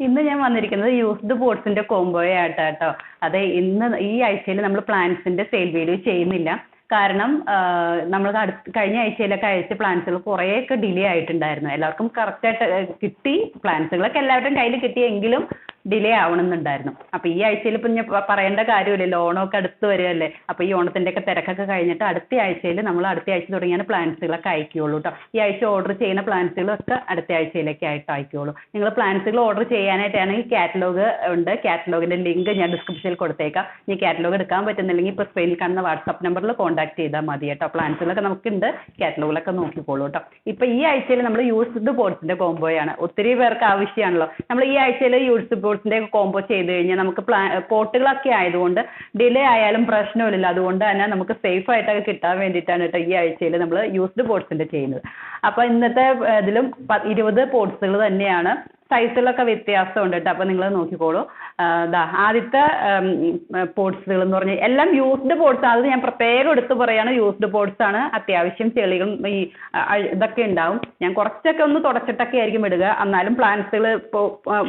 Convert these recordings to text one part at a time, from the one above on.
ഇന്ന് ഞാൻ വന്നിരിക്കുന്നത് യൂസ്ഡ് പോട്ട്സിന്റെ കോംബോയെ ആയിട്ടാട്ടോ. അതെ, ഇന്ന് ഈ ആഴ്ചയിൽ നമ്മൾ പ്ലാന്റ്സിന്റെ സെയിൽ വീഡിയോ ചെയ്യുന്നില്ല. കാരണം നമ്മൾ കഴിഞ്ഞ ആഴ്ചയിലൊക്കെ അയച്ച പ്ലാന്റ്സുകൾ കുറേയൊക്കെ ഡിലേ ആയിട്ടുണ്ടായിരുന്നു. എല്ലാവർക്കും കറക്റ്റായിട്ട് കിട്ടി, പ്ലാന്റ്സുകളൊക്കെ എല്ലാവരുടെയും കയ്യിൽ കിട്ടിയെങ്കിലും ഡിലേ ആവണമെന്നുണ്ടായിരുന്നു. അപ്പൊ ഈ ആഴ്ചയിൽ ഇപ്പം ഞാൻ പറയേണ്ട കാര്യമില്ലല്ലോ, ഓണമൊക്കെ അടുത്ത് വരികയല്ലേ. അപ്പൊ ഈ ഓണത്തിന്റെ ഒക്കെ തിരക്കൊക്കെ കഴിഞ്ഞിട്ട് അടുത്ത ആഴ്ചയിൽ നമ്മൾ അടുത്ത ആഴ്ച തുടങ്ങിയാണ് പ്ലാന്റ്സുകളൊക്കെ അയക്കുകയുള്ളൂ കേട്ടോ. ഈ ആഴ്ച ഓർഡർ ചെയ്യുന്ന പ്ലാന്റ്സുകളൊക്കെ അടുത്ത ആഴ്ചയിലേക്ക് ആയിട്ട് അയക്കുകയുള്ളൂ. നിങ്ങൾ പ്ലാന്റ്സുകൾ ഓർഡർ ചെയ്യാനായിട്ടാണെങ്കിൽ കാറ്റലോഗ് ഉണ്ട്. കാറ്റലോഗിന്റെ ലിങ്ക് ഞാൻ ഡിസ്ക്രിപ്ഷനിൽ കൊടുത്തേക്കാം. ഈ കാറ്റലോഗ് എടുക്കാൻ പറ്റുന്നില്ലെങ്കിൽ ഇപ്പോൾ സ്ക്രീനിൽ കാണുന്ന വാട്സാപ്പ് നമ്പറിൽ കോൺടാക്ട് ചെയ്താൽ മതി കേട്ടോ. പ്ലാന്റ്സുകളൊക്കെ നമുക്കുണ്ട്, കാറ്റലോഗിലൊക്കെ നോക്കിക്കോളൂ കേട്ടോ. ഇപ്പൊ ഈ ആഴ്ചയിൽ നമ്മൾ യൂസ്ഡ് പോട്ട്സിന്റെ കോംബോയാണ്. ഒത്തിരി പേർക്ക് ആവശ്യമാണല്ലോ. നമ്മൾ ഈ ആഴ്ചയിൽ യൂസ്ഡ് പോട്ട്സിന്റെ കോംബോ ചെയ്ത് കഴിഞ്ഞാൽ നമുക്ക് പോട്ടുകളൊക്കെ ആയതുകൊണ്ട് ഡിലേ ആയാലും പ്രശ്നമില്ല. അതുകൊണ്ട് തന്നെ നമുക്ക് സേഫ് ആയിട്ടൊക്കെ കിട്ടാൻ വേണ്ടിയിട്ടാണ് കേട്ടോ ഈ ആഴ്ചയിൽ നമ്മൾ യൂസ്ഡ് പോട്ട്സിന്റെ ചെയ്യുന്നത്. അപ്പൊ ഇന്നത്തെ ഇതിലും 20 പോട്ട്സുകൾ തന്നെയാണ്. സൈസിലൊക്കെ വ്യത്യാസമുണ്ട് കേട്ടോ. അപ്പൊ നിങ്ങൾ നോക്കിക്കോളൂ. ആദ്യത്തെ പോട്ട്സുകൾ എന്ന് പറഞ്ഞാൽ എല്ലാം യൂസ്ഡ് പോട്ട്സ്. അത് ഞാൻ പ്രത്യേകം എടുത്ത് പറയാണ്, യൂസ്ഡ് പോട്ട്സ് ആണ്. അത്യാവശ്യം ചെളികളും ഈ ഇതൊക്കെ ഉണ്ടാവും. ഞാൻ കുറച്ചൊക്കെ ഒന്ന് തുടച്ചിട്ടൊക്കെ ആയിരിക്കും ഇടുക. എന്നാലും പ്ലാന്റ്സുകൾ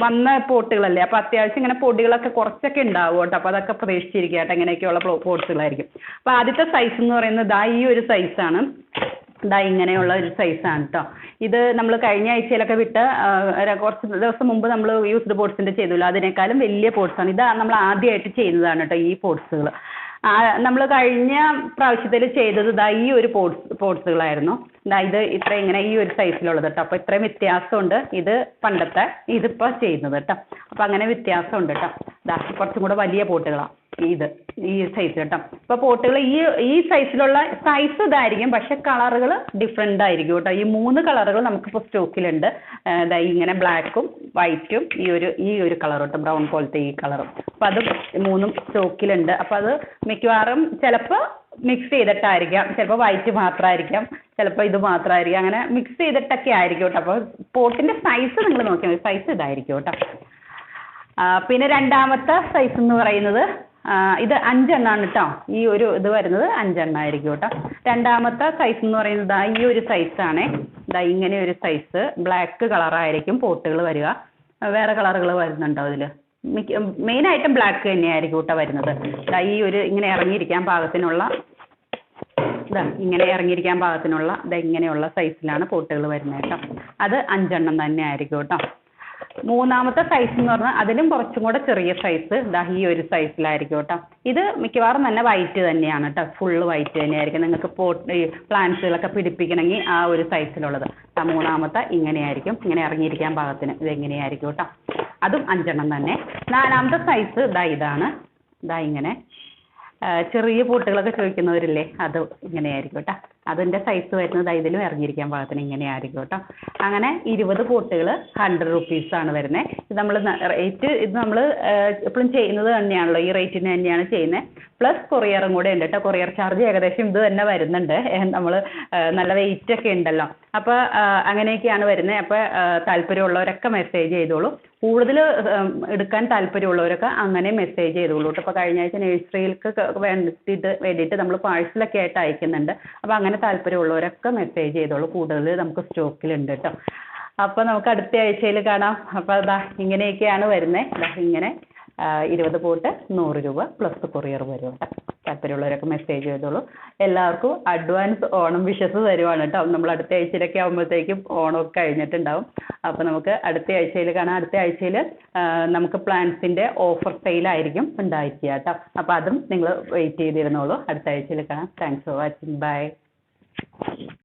വന്ന പോട്ടുകളല്ലേ, അപ്പൊ അത്യാവശ്യം ഇങ്ങനെ പൊടികളൊക്കെ കുറച്ചൊക്കെ ഉണ്ടാവും കേട്ടോ. അപ്പൊ അതൊക്കെ പ്രതീക്ഷിച്ചിരിക്കുക കേട്ടോ. ഇങ്ങനെയൊക്കെയുള്ള പോട്ട്സുകളായിരിക്കും. അപ്പൊ ആദ്യത്തെ സൈസ് എന്ന് പറയുന്നത് ഈ ഒരു സൈസാണ്. ഇങ്ങനെയുള്ള ഒരു സൈസാണ് കേട്ടോ. ഇത് നമ്മൾ കഴിഞ്ഞ ആഴ്ചയിലൊക്കെ വിട്ട് കുറച്ച് ദിവസം മുമ്പ് നമ്മൾ യൂസ്ഡ് പോട്ട്സിന്റെ ചെയ്തല്ലോ, അതിനേക്കാളും വലിയ പോട്ട്സാണ്. ഇത് നമ്മൾ ആദ്യമായിട്ട് ചെയ്യുന്നതാണ് കേട്ടോ ഈ പോട്ട്സുകൾ. നമ്മൾ കഴിഞ്ഞ പ്രാവശ്യത്തിൽ ചെയ്തത് ഈ ഒരു പോട്ട്സുകളായിരുന്നു. ഇത് ഇത്ര ഇങ്ങനെ ഈ ഒരു സൈസിലുള്ളത് കേട്ടോ. അപ്പോൾ ഇത്രയും വ്യത്യാസമുണ്ട്. ഇത് പണ്ടത്തെ, ഇതിപ്പോൾ ചെയ്യുന്നത് കേട്ടോ. അപ്പോൾ അങ്ങനെ വ്യത്യാസമുണ്ട് കേട്ടോ. കുറച്ചും കൂടെ വലിയ പോട്ടുകളാണ് ഈ സൈസ് കേട്ടോ. അപ്പോൾ പോട്ടുകൾ ഈ സൈസിലുള്ള സൈസ് ഇതായിരിക്കും, പക്ഷെ കളറുകൾ ഡിഫറെൻ്റ് ആയിരിക്കും കേട്ടോ. ഈ 3 കളറുകൾ നമുക്കിപ്പോൾ സ്റ്റോക്കിലുണ്ട്. ഇങ്ങനെ ബ്ലാക്കും വൈറ്റും ഈ ഒരു കളർ കേട്ടോ, ബ്രൗൺ പോലത്തെ ഈ കളറും. അപ്പം അത് 3ഉം സ്റ്റോക്കിലുണ്ട്. അപ്പം അത് മിക്കവാറും ചിലപ്പോൾ മിക്സ് ചെയ്തിട്ടായിരിക്കാം, ചിലപ്പോൾ വൈറ്റ് മാത്രമായിരിക്കാം, ചിലപ്പോൾ ഇത് മാത്രമായിരിക്കും. അങ്ങനെ മിക്സ് ചെയ്തിട്ടൊക്കെ ആയിരിക്കും കേട്ടോ. അപ്പോൾ പോട്ടിൻ്റെ സൈസ് നിങ്ങൾ നോക്കിയാൽ മതി. സൈസ് ഇതായിരിക്കും കേട്ടോ. പിന്നെ രണ്ടാമത്തെ സൈസ് എന്ന് പറയുന്നത് ഇത് 5 എണ്ണമാണ് കേട്ടോ. ഈ ഒരു ഇത് വരുന്നത് 5 എണ്ണം ആയിരിക്കും കേട്ടോ. രണ്ടാമത്തെ സൈസ് എന്ന് പറയുന്നത് ഈ ഒരു സൈസാണേ. ഇങ്ങനെ ഒരു സൈസ് ബ്ലാക്ക് കളറായിരിക്കും പോട്ടുകൾ വരിക. വേറെ കളറുകൾ വരുന്നുണ്ടോ ഇതിൽ? മെയിനായിട്ടും ബ്ലാക്ക് തന്നെയായിരിക്കും കേട്ടോ വരുന്നത്. ഈ ഒരു ഇങ്ങനെ ഇറങ്ങിയിരിക്കാൻ പാകത്തിനുള്ള ഇങ്ങനെയുള്ള സൈസിലാണ് പോട്ടുകൾ വരുന്നത് കേട്ടോ. അത് 5 എണ്ണം തന്നെ ആയിരിക്കും കേട്ടോ. മൂന്നാമത്തെ സൈസ് എന്ന് പറഞ്ഞാൽ അതിലും കുറച്ചും കൂടെ ചെറിയ സൈസ് ഈ ഒരു സൈസിലായിരിക്കും കേട്ടോ. ഇത് മിക്കവാറും തന്നെ വൈറ്റ് തന്നെയാണ് കേട്ടോ. ഫുള്ള് വൈറ്റ് തന്നെയായിരിക്കും. നിങ്ങൾക്ക് പ്ലാന്റ്സുകളൊക്കെ പിടിപ്പിക്കണമെങ്കിൽ ആ ഒരു സൈസിലുള്ളത്. മൂന്നാമത്തെ ഇങ്ങനെയായിരിക്കും, ഇങ്ങനെ ഇറങ്ങിയിരിക്കാൻ പാകത്തിന് ഇത് എങ്ങനെയായിരിക്കും കേട്ടോ. അതും 5 എണ്ണം തന്നെ. നാലാമത്തെ സൈസ് ഇതാണ്. ഇങ്ങനെ ചെറിയ പോട്ടുകളൊക്കെ ചോദിക്കുന്നവരില്ലേ, അത് ഇങ്ങനെയായിരിക്കും കേട്ടോ. അതിൻ്റെ സൈസ് വരുന്നത് ഇതിലും ഇറങ്ങിയിരിക്കാൻ പാകത്തിന് ഇങ്ങനെയായിരിക്കും കേട്ടോ. അങ്ങനെ 20 പോട്ടുകൾ 100 റുപ്പീസാണ് വരുന്നത്. ഇത് നമ്മൾ എപ്പോഴും ചെയ്യുന്നത് തന്നെയാണല്ലോ, ഈ റേറ്റിന് തന്നെയാണ് ചെയ്യുന്നത്. പ്ലസ് കൊറിയറും കൂടെ ഉണ്ട് കേട്ടോ. കൊറിയർ ചാർജ് ഏകദേശം ഇത് തന്നെ വരുന്നുണ്ട്. നമ്മൾ നല്ല വെയിറ്റ് ഒക്കെ ഉണ്ടല്ലോ, അപ്പോൾ അങ്ങനെയൊക്കെയാണ് വരുന്നത്. അപ്പോൾ താല്പര്യമുള്ളവരൊക്കെ മെസ്സേജ് ചെയ്തോളൂ. കൂടുതൽ എടുക്കാൻ താല്പര്യമുള്ളവരൊക്കെ അങ്ങനെ മെസ്സേജ് ചെയ്തോളൂ കേട്ടോ. അപ്പോൾ കഴിഞ്ഞ ആഴ്ച നഴ്സറിയിലേക്ക് വേണ്ടിയിട്ട് നമ്മൾ പാഴ്സലൊക്കെ ആയിട്ട് അയക്കുന്നുണ്ട്. അപ്പോൾ അങ്ങനെ താല്പര്യമുള്ളവരൊക്കെ മെസ്സേജ് ചെയ്തോളൂ. കൂടുതൽ നമുക്ക് സ്റ്റോക്കിലുണ്ട് കേട്ടോ. അപ്പോൾ നമുക്ക് അടുത്ത ആഴ്ചയിൽ കാണാം. അപ്പോൾ ഇങ്ങനെയൊക്കെയാണ് വരുന്നത്. ഇങ്ങനെ 20 പോട്ട് 100 രൂപ പ്ലസ് കൊറിയർ വരും കേട്ടോ. താല്പര്യമുള്ളവരൊക്കെ മെസ്സേജ് ചെയ്തോളൂ. എല്ലാവർക്കും അഡ്വാൻസ് ഓണം വിഷസ് തരുവാണ് കേട്ടോ. നമ്മൾ അടുത്ത ആഴ്ചയിലൊക്കെ ആകുമ്പോഴത്തേക്കും ഓണമൊക്കെ കഴിഞ്ഞിട്ടുണ്ടാവും. അപ്പോൾ നമുക്ക് അടുത്ത ആഴ്ചയിൽ കാണാം. അടുത്ത ആഴ്ചയിൽ നമുക്ക് പ്ലാന്റ്സിൻ്റെ ഓഫർ സെയിലായിരിക്കും ഉണ്ടായിരിക്കുക കേട്ടോ. അപ്പോൾ അതും നിങ്ങൾ വെയിറ്റ് ചെയ്തിരുന്നോളൂ. അടുത്ത ആഴ്ചയിൽ കാണാം. Thanks for watching. ബൈ.